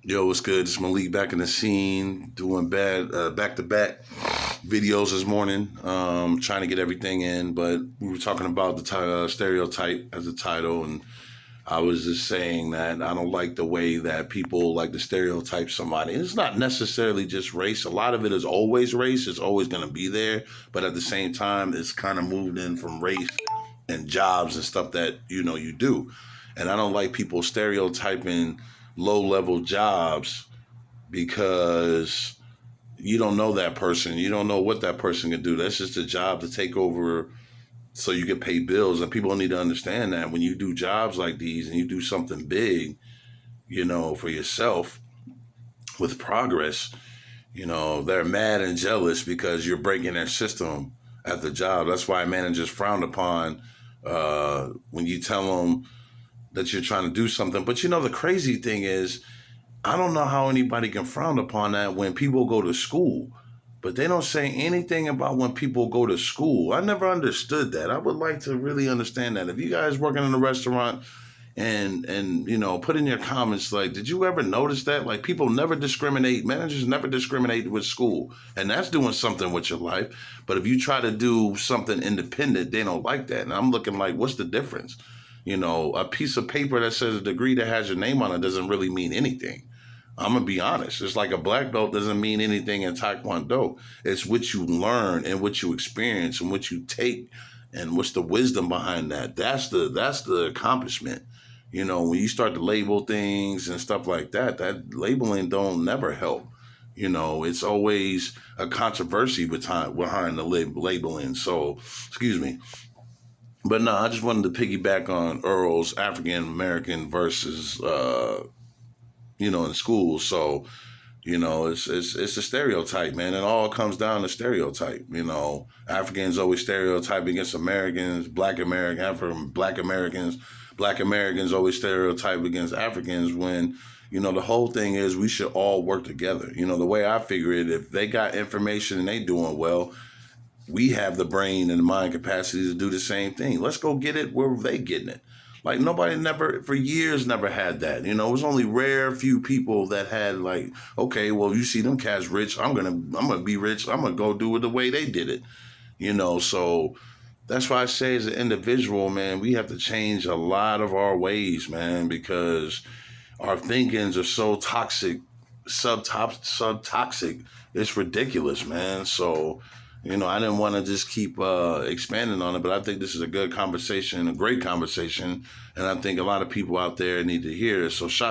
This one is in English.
Yo, what's good? It's Malik back in the scene, doing back-to-back videos this morning, trying to get everything in. But we were talking about the stereotype as a title, and I was just saying that I don't like the way that people like to stereotype somebody. And it's not necessarily just race. A lot of it is always race. It's always going to be there. But at the same time, it's kind of moved in from race and jobs and stuff that, you do. And I don't like people stereotyping low-level jobs because you don't know that person. You don't know what that person can do. That's just a job to take over so you can pay bills. And people need to understand that when you do jobs like these and you do something big, for yourself with progress, they're mad and jealous because you're breaking their system at the job. That's why managers frown upon when you tell them that you're trying to do something. But the crazy thing is, I don't know how anybody can frown upon that when people go to school, but they don't say anything about when people go to school. I never understood that. I would like to really understand that. If you guys working in a restaurant and put in your comments, like, did you ever notice that? Like, people never discriminate, managers never discriminate with school, and that's doing something with your life. But if you try to do something independent, they don't like that. And I'm looking like, what's the difference? A piece of paper that says a degree that has your name on it doesn't really mean anything. I'm going to be honest. It's like a black belt doesn't mean anything in Taekwondo. It's what you learn and what you experience and what you take and what's the wisdom behind that. That's the accomplishment. When you start to label things and stuff like that, that labeling don't never help. It's always a controversy behind the labeling. So, excuse me. But no, I just wanted to piggyback on Earl's African American versus, in schools. So, it's a stereotype, man. It all comes down to stereotype. Africans always stereotype against Americans, Black Americans always stereotype against Africans when, the whole thing is we should all work together. The way I figure it, if they got information and they doing well, we have the brain and the mind capacity to do the same thing. Let's go get it where they getting it. Like nobody for years never had that. It was only rare few people that had like, okay, well, you see them cats rich. I'm gonna be rich. I'm gonna go do it the way they did it. So that's why I say as an individual, man, we have to change a lot of our ways, man, because our thinkings are so toxic, subtoxic. It's ridiculous, man. So, I didn't want to just keep expanding on it, but I think this is a good conversation, a great conversation, and I think a lot of people out there need to hear it. So shout